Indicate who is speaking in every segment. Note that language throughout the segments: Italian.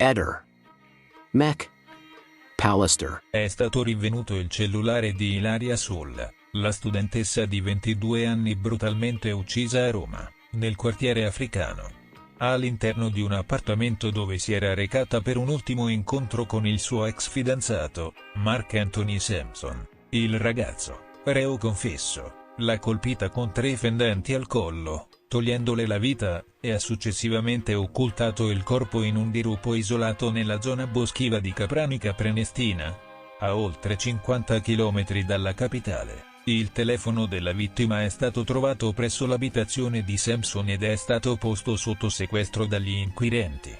Speaker 1: Eder. Mech. Pallister.
Speaker 2: È stato rinvenuto il cellulare di Ilaria Soul, la studentessa di 22 anni brutalmente uccisa a Roma, nel quartiere africano, all'interno di un appartamento dove si era recata per un ultimo incontro con il suo ex fidanzato, Mark Anthony Sampson. Il ragazzo, reo confesso, l'ha colpita con 3 fendenti al collo, togliendole la vita, e ha successivamente occultato il corpo in un dirupo isolato nella zona boschiva di Capranica Prenestina, a oltre 50 km dalla capitale. Il telefono della vittima è stato trovato presso l'abitazione di Sampson ed è stato posto sotto sequestro dagli inquirenti,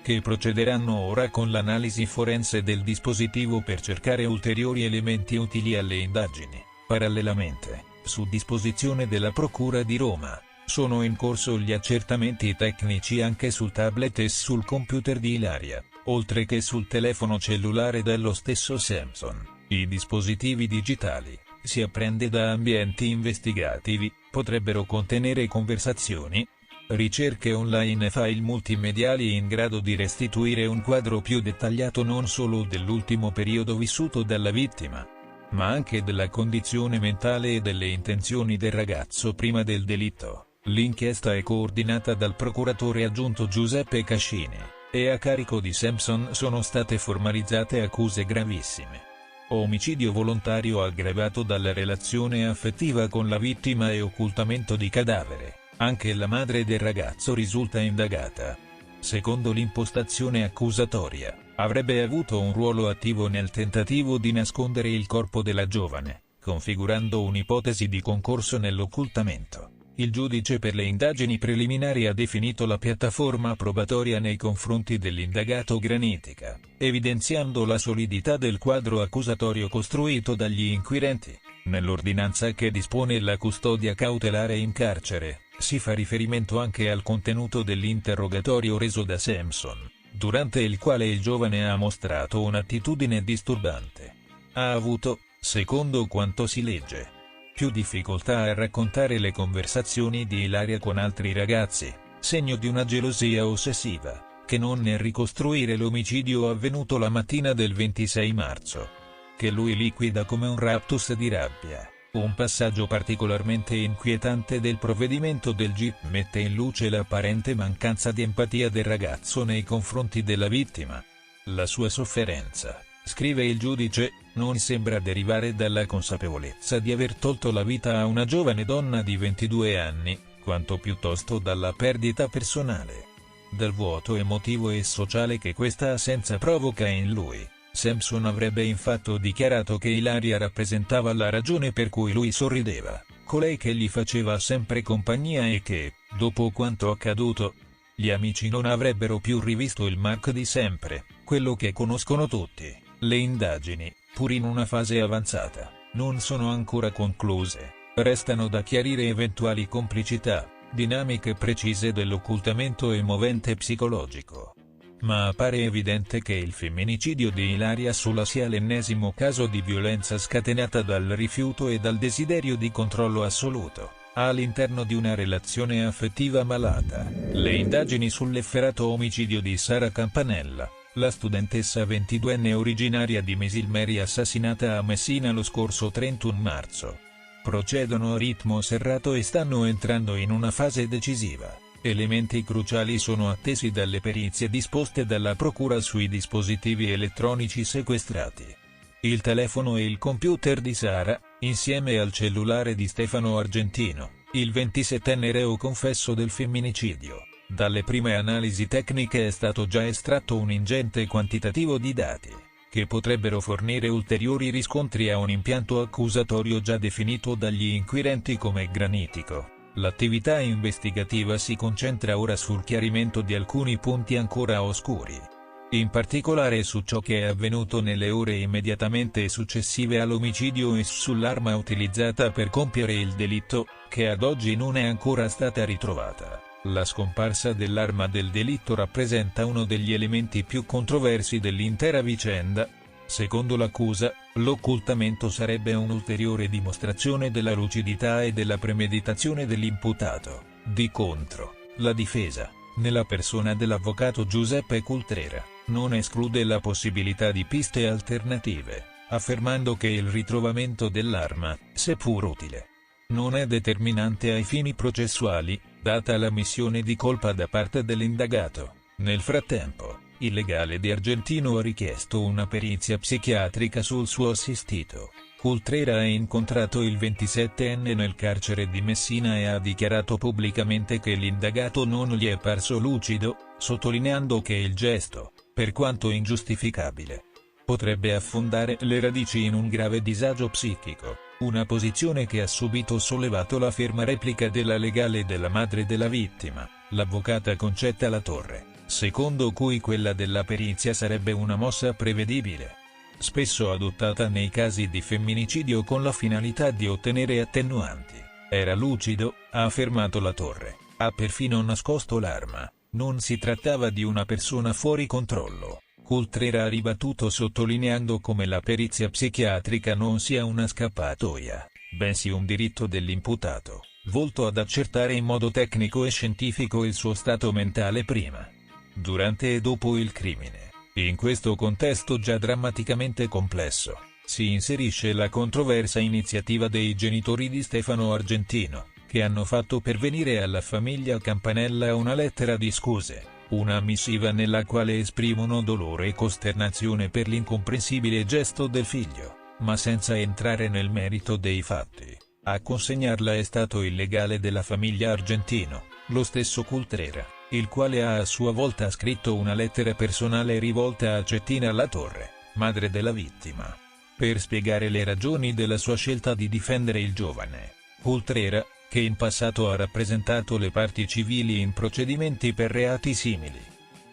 Speaker 2: che procederanno ora con l'analisi forense del dispositivo per cercare ulteriori elementi utili alle indagini. Parallelamente, su disposizione della Procura di Roma, sono in corso gli accertamenti tecnici anche sul tablet e sul computer di Ilaria, oltre che sul telefono cellulare dello stesso Sampson. I dispositivi digitali, si apprende da ambienti investigativi, potrebbero contenere conversazioni, ricerche online e file multimediali in grado di restituire un quadro più dettagliato non solo dell'ultimo periodo vissuto dalla vittima, ma anche della condizione mentale e delle intenzioni del ragazzo prima del delitto. L'inchiesta è coordinata dal procuratore aggiunto Giuseppe Cascini, e a carico di Sampson sono state formalizzate accuse gravissime: omicidio volontario aggravato dalla relazione affettiva con la vittima e occultamento di cadavere. Anche la madre del ragazzo risulta indagata. Secondo l'impostazione accusatoria, avrebbe avuto un ruolo attivo nel tentativo di nascondere il corpo della giovane, configurando un'ipotesi di concorso nell'occultamento. Il giudice per le indagini preliminari ha definito la piattaforma probatoria nei confronti dell'indagato Granitica, evidenziando la solidità del quadro accusatorio costruito dagli inquirenti. Nell'ordinanza che dispone la custodia cautelare in carcere, si fa riferimento anche al contenuto dell'interrogatorio reso da Sampson, durante il quale il giovane ha mostrato un'attitudine disturbante. Ha avuto, secondo quanto si legge, più difficoltà a raccontare le conversazioni di Ilaria con altri ragazzi, segno di una gelosia ossessiva, che non nel ricostruire l'omicidio avvenuto la mattina del 26 marzo, che lui liquida come un raptus di rabbia. Un passaggio particolarmente inquietante del provvedimento del GIP mette in luce l'apparente mancanza di empatia del ragazzo nei confronti della vittima. La sua sofferenza, scrive il giudice, non sembra derivare dalla consapevolezza di aver tolto la vita a una giovane donna di 22 anni, quanto piuttosto dalla perdita personale, dal vuoto emotivo e sociale che questa assenza provoca in lui. Sampson avrebbe infatti dichiarato che Ilaria rappresentava la ragione per cui lui sorrideva, colei che gli faceva sempre compagnia e che, dopo quanto accaduto, gli amici non avrebbero più rivisto il Mark di sempre, quello che conoscono tutti. Le indagini, pur in una fase avanzata, non sono ancora concluse. Restano da chiarire eventuali complicità, dinamiche precise dell'occultamento e movente psicologico. Ma appare evidente che il femminicidio di Ilaria Soul sia l'ennesimo caso di violenza scatenata dal rifiuto e dal desiderio di controllo assoluto, all'interno di una relazione affettiva malata. Le indagini sull'efferato omicidio di Sara Campanella, la studentessa 22enne originaria di Mesilmeri assassinata a Messina lo scorso 31 marzo, procedono a ritmo serrato e stanno entrando in una fase decisiva. Elementi cruciali sono attesi dalle perizie disposte dalla Procura sui dispositivi elettronici sequestrati. Il telefono e il computer di Sara, insieme al cellulare di Stefano Argentino, il 27enne reo confesso del femminicidio. Dalle prime analisi tecniche è stato già estratto un ingente quantitativo di dati, che potrebbero fornire ulteriori riscontri a un impianto accusatorio già definito dagli inquirenti come granitico. L'attività investigativa si concentra ora sul chiarimento di alcuni punti ancora oscuri, in particolare su ciò che è avvenuto nelle ore immediatamente successive all'omicidio e sull'arma utilizzata per compiere il delitto, che ad oggi non è ancora stata ritrovata. La scomparsa dell'arma del delitto rappresenta uno degli elementi più controversi dell'intera vicenda. Secondo l'accusa, l'occultamento sarebbe un'ulteriore dimostrazione della lucidità e della premeditazione dell'imputato. Di contro, la difesa, nella persona dell'avvocato Giuseppe Cultrera, non esclude la possibilità di piste alternative, affermando che il ritrovamento dell'arma, seppur utile, non è determinante ai fini processuali, data l'ammissione di colpa da parte dell'indagato. Nel frattempo, il legale di Argentino ha richiesto una perizia psichiatrica sul suo assistito. Cultrera ha incontrato il 27enne nel carcere di Messina e ha dichiarato pubblicamente che l'indagato non gli è parso lucido, sottolineando che il gesto, per quanto ingiustificabile, potrebbe affondare le radici in un grave disagio psichico, una posizione che ha subito sollevato la ferma replica della legale della madre della vittima, l'avvocata Concetta Latorre, secondo cui quella della perizia sarebbe una mossa prevedibile, spesso adottata nei casi di femminicidio con la finalità di ottenere attenuanti. Era lucido, ha affermato Latorre, ha perfino nascosto l'arma, non si trattava di una persona fuori controllo. Cultrera ha ribattuto sottolineando come la perizia psichiatrica non sia una scappatoia, bensì un diritto dell'imputato, volto ad accertare in modo tecnico e scientifico il suo stato mentale prima, durante e dopo il crimine. In questo contesto già drammaticamente complesso, si inserisce la controversa iniziativa dei genitori di Stefano Argentino, che hanno fatto pervenire alla famiglia Campanella una lettera di scuse. Una missiva nella quale esprimono dolore e costernazione per l'incomprensibile gesto del figlio, ma senza entrare nel merito dei fatti. A consegnarla è stato il legale della famiglia Argentino, lo stesso Cultrera, il quale ha a sua volta scritto una lettera personale rivolta a Cettina Latorre, madre della vittima, per spiegare le ragioni della sua scelta di difendere il giovane. Cultrera, che in passato ha rappresentato le parti civili in procedimenti per reati simili,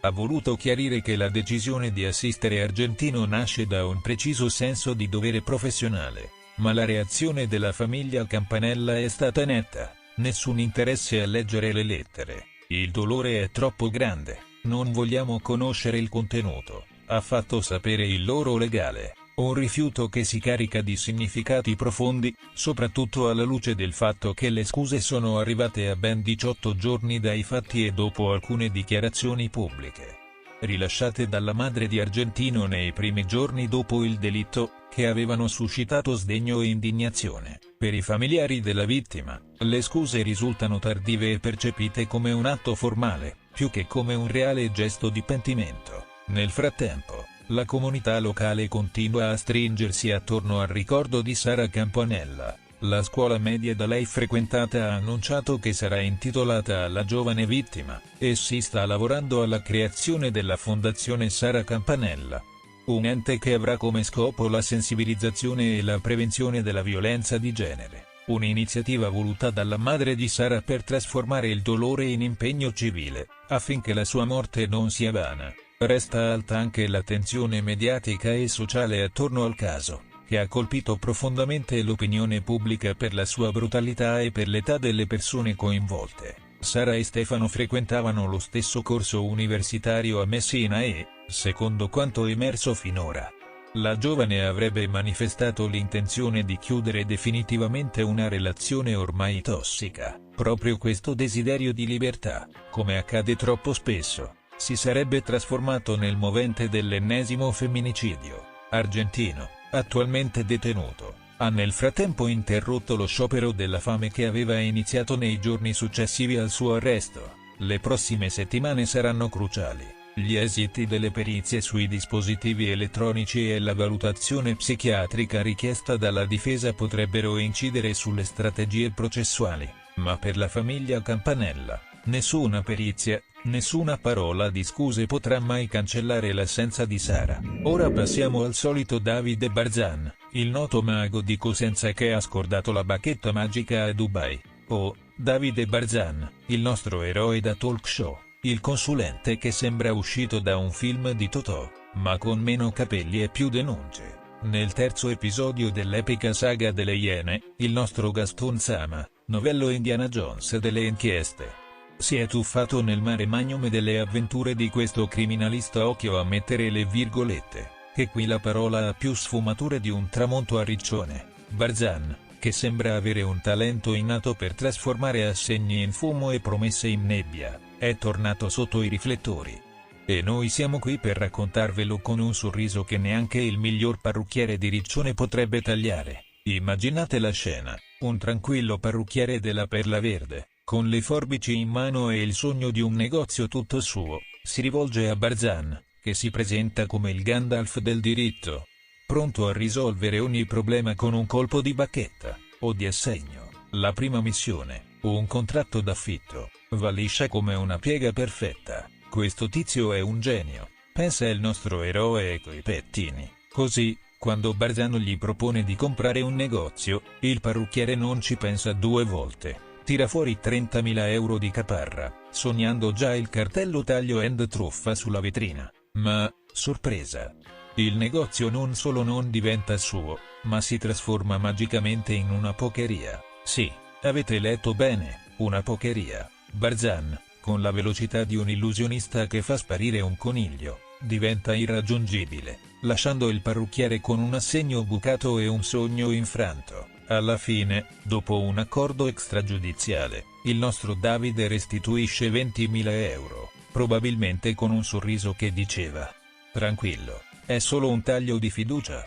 Speaker 2: ha voluto chiarire che la decisione di assistere Argentino nasce da un preciso senso di dovere professionale, ma la reazione della famiglia Campanella è stata netta: nessun interesse a leggere le lettere, il dolore è troppo grande, non vogliamo conoscere il contenuto, ha fatto sapere il loro legale. Un rifiuto che si carica di significati profondi, soprattutto alla luce del fatto che le scuse sono arrivate a ben 18 giorni dai fatti e dopo alcune dichiarazioni pubbliche, rilasciate dalla madre di Argentino nei primi giorni dopo il delitto, che avevano suscitato sdegno e indignazione. Per i familiari della vittima, le scuse risultano tardive e percepite come un atto formale, più che come un reale gesto di pentimento. Nel frattempo, la comunità locale continua a stringersi attorno al ricordo di Sara Campanella. La scuola media da lei frequentata ha annunciato che sarà intitolata alla giovane vittima, e si sta lavorando alla creazione della Fondazione Sara Campanella, un ente che avrà come scopo la sensibilizzazione e la prevenzione della violenza di genere, un'iniziativa voluta dalla madre di Sara per trasformare il dolore in impegno civile, affinché la sua morte non sia vana. Resta alta anche l'attenzione mediatica e sociale attorno al caso, che ha colpito profondamente l'opinione pubblica per la sua brutalità e per l'età delle persone coinvolte. Sara e Stefano frequentavano lo stesso corso universitario a Messina e, secondo quanto emerso finora, la giovane avrebbe manifestato l'intenzione di chiudere definitivamente una relazione ormai tossica. Proprio questo desiderio di libertà, come accade troppo spesso, si sarebbe trasformato nel movente dell'ennesimo femminicidio. Argentino, attualmente detenuto, ha nel frattempo interrotto lo sciopero della fame che aveva iniziato nei giorni successivi al suo arresto. Le prossime settimane saranno cruciali. Gli esiti delle perizie sui dispositivi elettronici e la valutazione psichiatrica richiesta dalla difesa potrebbero incidere sulle strategie processuali, ma per la famiglia Campanella, nessuna perizia, nessuna parola di scuse potrà mai cancellare l'assenza di Sara. Ora passiamo al solito Davide Barzan, il noto mago di Cosenza che ha scordato la bacchetta magica a Dubai. Oh, Davide Barzan, il nostro eroe da talk show, il consulente che sembra uscito da un film di Totò, ma con meno capelli e più denunce. Nel terzo episodio dell'epica saga delle Iene, il nostro Gaston Sama, novello Indiana Jones delle inchieste, si è tuffato nel mare magnum delle avventure di questo criminalista. Occhio a mettere le virgolette, che qui la parola ha più sfumature di un tramonto a riccione. Barzan, che sembra avere un talento innato per trasformare assegni in fumo e promesse in nebbia, è tornato sotto i riflettori. E noi siamo qui per raccontarvelo con un sorriso che neanche il miglior parrucchiere di Riccione potrebbe tagliare. Immaginate la scena, un tranquillo parrucchiere della Perla Verde, con le forbici in mano e il sogno di un negozio tutto suo, si rivolge a Barzan, che si presenta come il Gandalf del diritto, pronto a risolvere ogni problema con un colpo di bacchetta, o di assegno. La prima missione, un contratto d'affitto, va liscia come una piega perfetta. Questo tizio è un genio, pensa il nostro eroe coi pettini. Così, quando Barzan gli propone di comprare un negozio, il parrucchiere non ci pensa due volte. Tira fuori 30.000 euro di caparra, sognando già il cartello taglio and truffa sulla vetrina. Ma, sorpresa! Il negozio non solo non diventa suo, ma si trasforma magicamente in una pokeria. Sì, avete letto bene, una pokeria. Barzan, con la velocità di un illusionista che fa sparire un coniglio, diventa irraggiungibile, lasciando il parrucchiere con un assegno bucato e un sogno infranto. Alla fine, dopo un accordo extragiudiziale, il nostro Davide restituisce 20.000 euro, probabilmente con un sorriso che diceva: tranquillo, è solo un taglio di fiducia.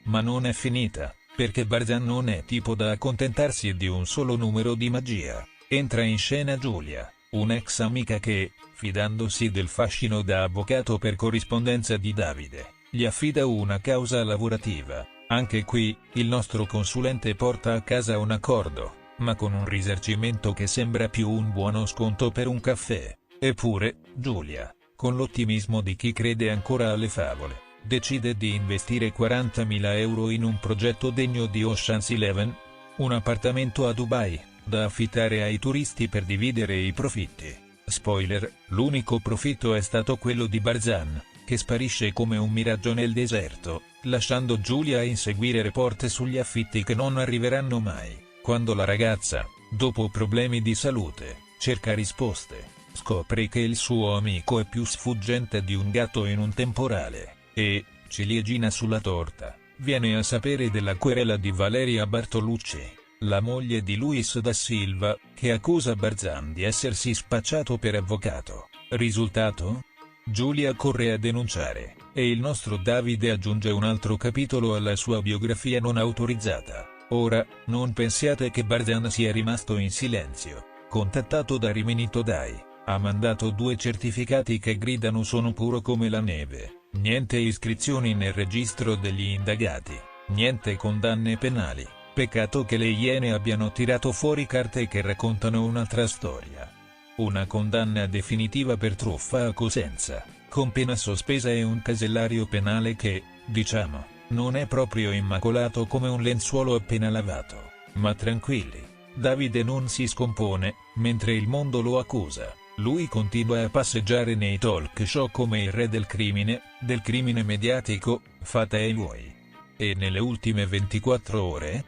Speaker 2: Ma non è finita, perché Barzan non è tipo da accontentarsi di un solo numero di magia. Entra in scena Giulia, un'ex amica che, fidandosi del fascino da avvocato per corrispondenza di Davide, gli affida una causa lavorativa. Anche qui, il nostro consulente porta a casa un accordo, ma con un risarcimento che sembra più un buono sconto per un caffè. Eppure, Giulia, con l'ottimismo di chi crede ancora alle favole, decide di investire 40.000 euro in un progetto degno di Ocean's 11, un appartamento a Dubai, da affittare ai turisti per dividere i profitti. Spoiler, l'unico profitto è stato quello di Barzan, che sparisce come un miraggio nel deserto, lasciando Giulia a inseguire report sugli affitti che non arriveranno mai. Quando la ragazza, dopo problemi di salute, cerca risposte, scopre che il suo amico è più sfuggente di un gatto in un temporale, e, ciliegina sulla torta, viene a sapere della querela di Valeria Bartolucci, la moglie di Luis da Silva, che accusa Barzan di essersi spacciato per avvocato. Risultato? Giulia corre a denunciare, e il nostro Davide aggiunge un altro capitolo alla sua biografia non autorizzata. Ora, non pensiate che Barzan sia rimasto in silenzio. Contattato da Rimini Todai, ha mandato 2 certificati che gridano sono puro come la neve. Niente iscrizioni nel registro degli indagati, niente condanne penali. Peccato che le Iene abbiano tirato fuori carte che raccontano un'altra storia. Una condanna definitiva per truffa a Cosenza, con pena sospesa e un casellario penale che, diciamo, non è proprio immacolato come un lenzuolo appena lavato. Ma tranquilli, Davide non si scompone, mentre il mondo lo accusa. Lui continua a passeggiare nei talk show come il re del crimine mediatico, fate ai vuoi. E nelle ultime 24 ore,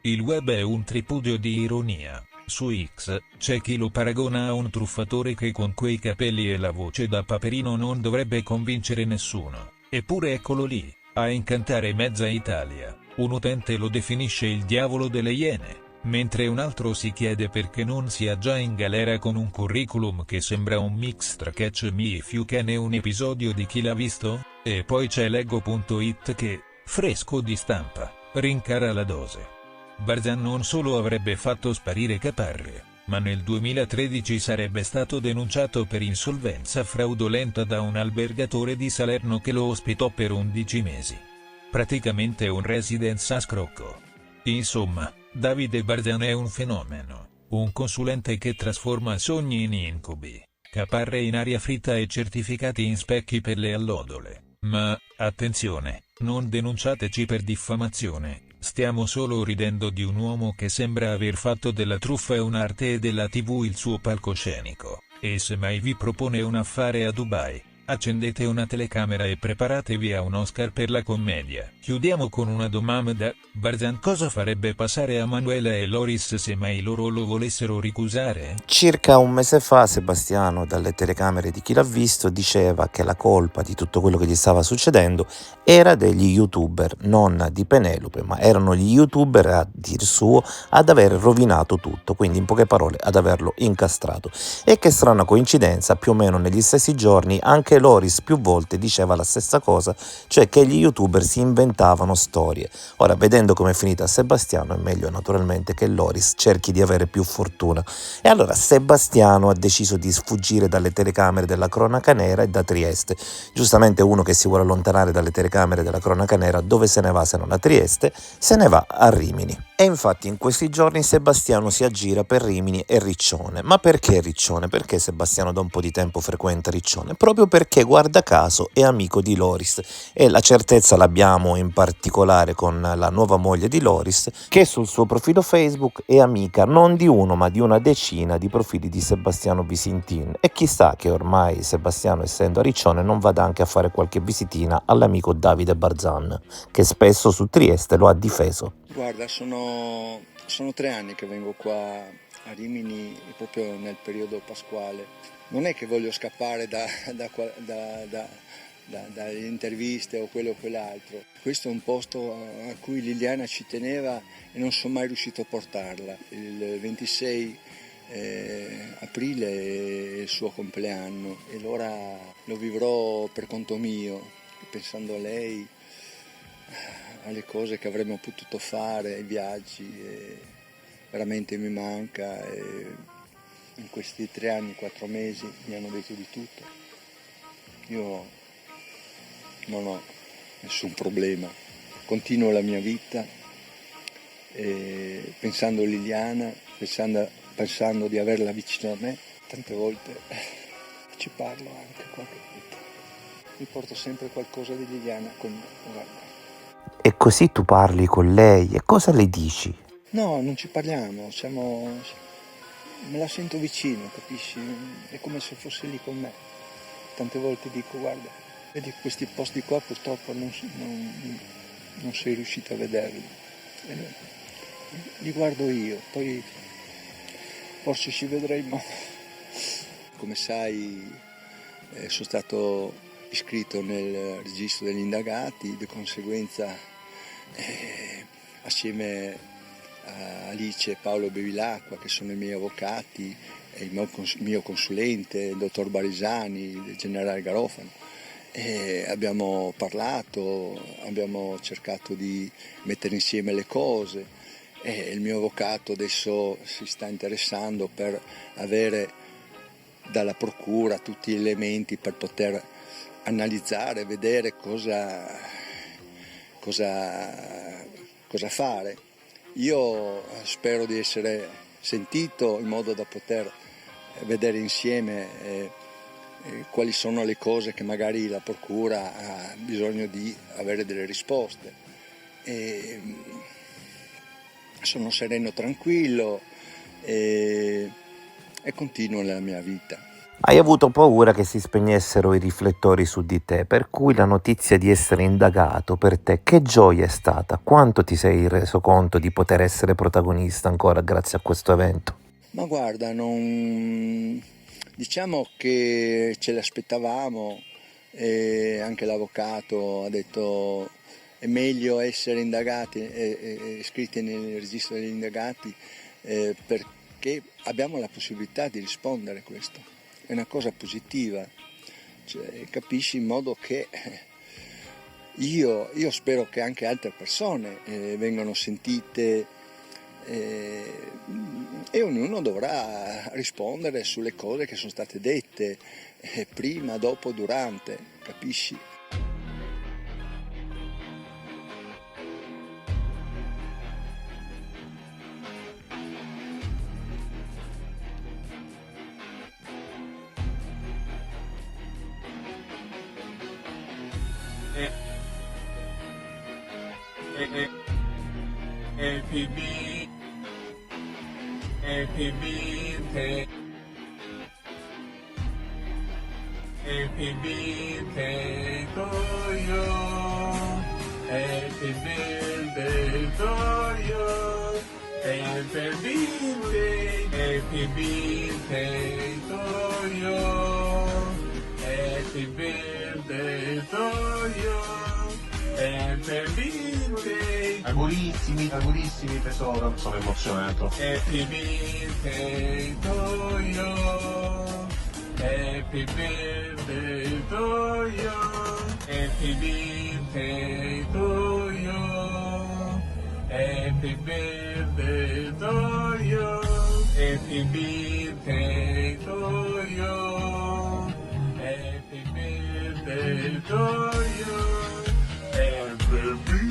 Speaker 2: il web è un tripudio di ironia. Su X, c'è chi lo paragona a un truffatore che con quei capelli e la voce da Paperino non dovrebbe convincere nessuno. Eppure eccolo lì, a incantare mezza Italia. Un utente lo definisce il diavolo delle Iene, mentre un altro si chiede perché non sia già in galera con un curriculum che sembra un mix tra Catch Me If You Can e un episodio di Chi l'ha visto? E poi c'è Leggo.it che, fresco di stampa, rincara la dose. Barzan non solo avrebbe fatto sparire caparre, ma nel 2013 sarebbe stato denunciato per insolvenza fraudolenta da un albergatore di Salerno che lo ospitò per 11 mesi. Praticamente un residence a scrocco. Insomma, Davide Barzan è un fenomeno, un consulente che trasforma sogni in incubi, caparre in aria fritta e certificati in specchi per le allodole. Ma, attenzione, non denunciateci per diffamazione, stiamo solo ridendo di un uomo che sembra aver fatto della truffa un'arte e della TV il suo palcoscenico, e se mai vi propone un affare a Dubai, accendete una telecamera e preparatevi a un Oscar per la commedia. Chiudiamo con una domanda: Barzan cosa farebbe passare a Manuela e Loris se mai loro lo volessero ricusare?
Speaker 3: Circa un mese fa Sebastiano, dalle telecamere di Chi l'ha visto, diceva che la colpa di tutto quello che gli stava succedendo era degli youtuber, non di Penelope, ma erano gli youtuber, a dir suo, ad aver rovinato tutto, quindi in poche parole ad averlo incastrato. E che strana coincidenza, più o meno negli stessi giorni anche perché Loris più volte diceva la stessa cosa, cioè che gli youtuber si inventavano storie. Ora, vedendo come è finita a Sebastiano, è meglio naturalmente che Loris cerchi di avere più fortuna. E allora Sebastiano ha deciso di sfuggire dalle telecamere della cronaca nera e da Trieste. Giustamente uno che si vuole allontanare dalle telecamere della cronaca nera, dove se ne va se non a Trieste? Se ne va a Rimini. E infatti in questi giorni Sebastiano si aggira per Rimini e Riccione. Ma perché Riccione? Perché Sebastiano da un po' di tempo frequenta Riccione? Proprio perché, guarda caso, è amico di Loris, e la certezza l'abbiamo in particolare con la nuova moglie di Loris, che sul suo profilo Facebook è amica non di uno ma di una decina di profili di Sebastiano Visintin, e chissà che ormai Sebastiano, essendo a Riccione, non vada anche a fare qualche visitina all'amico Davide Barzan, che spesso su Trieste lo ha difeso.
Speaker 4: Guarda, sono 3 anni che vengo qua a Rimini proprio nel periodo pasquale. Non è che voglio scappare dalle interviste o quello o quell'altro. Questo è un posto a cui Liliana ci teneva e non sono mai riuscito a portarla. Il 26 aprile è il suo compleanno e allora lo vivrò per conto mio, pensando a lei, alle cose che avremmo potuto fare, ai viaggi, e veramente mi manca. E in questi 3 anni, 4 mesi mi hanno detto di tutto. Io non ho nessun problema, continuo la mia vita pensando a Liliana, pensando di averla vicino a me. Tante volte ci parlo anche qualche volta. Mi porto sempre qualcosa di Liliana con me, guarda.
Speaker 3: E così tu parli con lei e cosa le dici?
Speaker 4: No, non ci parliamo, me la sento vicino, capisci? È come se fosse lì con me. Tante volte dico, guarda, vedi questi posti qua purtroppo non sei riuscito a vederli. Li guardo io, poi forse ci vedremo. Come sai, sono stato iscritto nel registro degli indagati, di conseguenza assieme a Alice e Paolo Bevilacqua, che sono i miei avvocati, e il mio consulente, il dottor Barisani, il generale Garofano, abbiamo parlato, abbiamo cercato di mettere insieme le cose, e il mio avvocato adesso si sta interessando per avere dalla procura tutti gli elementi per poter analizzare, vedere cosa fare. Io spero di essere sentito in modo da poter vedere insieme quali sono le cose che magari la procura ha bisogno di avere delle risposte. Sono sereno, tranquillo e continuo nella mia vita.
Speaker 3: Hai avuto paura che si spegnessero i riflettori su di te, per cui la notizia di essere indagato per te che gioia è stata? Quanto ti sei reso conto di poter essere protagonista ancora grazie a questo evento?
Speaker 4: Ma guarda, diciamo che ce l'aspettavamo, e anche l'avvocato ha detto è meglio essere indagati e iscritti nel registro degli indagati perché abbiamo la possibilità di rispondere a questo. È una cosa positiva, cioè, capisci, in modo che io spero che anche altre persone vengano sentite e ognuno dovrà rispondere sulle cose che sono state dette prima, dopo, durante, capisci?
Speaker 5: Happy birthday, happy birthday to you, happy birthday to you, happy birthday to you, happy birthday to you, happy birthday. Augurissimi tesoro, sono emozionato. Happy birthday to you, happy birthday. birthday to you. Happy birthday to you. Happy birthday to you. Happy birthday to you. Happy birthday to you. Happy birthday.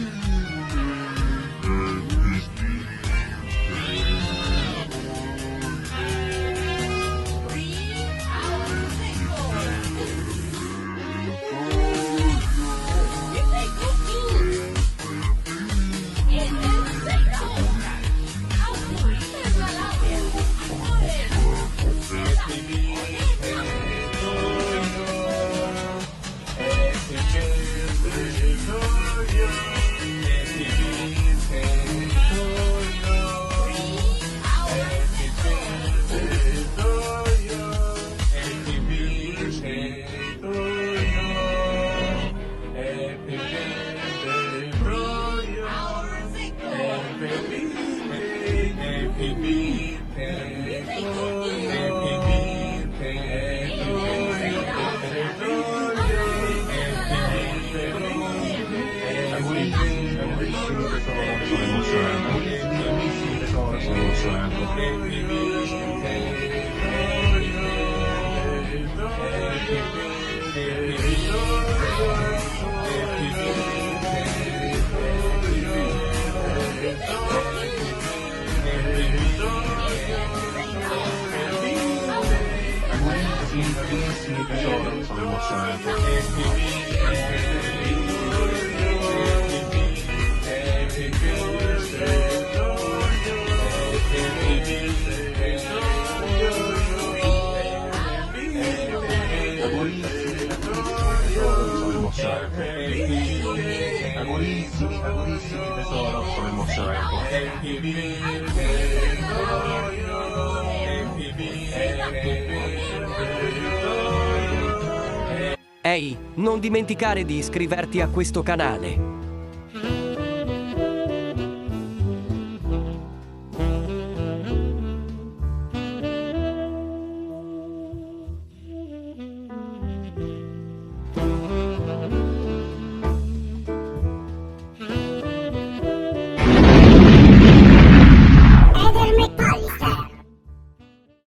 Speaker 5: Sono emozionato. Augurissimi, augurissimi tesoro, sono emozionato.
Speaker 6: Ehi, non dimenticare di iscriverti a questo canale.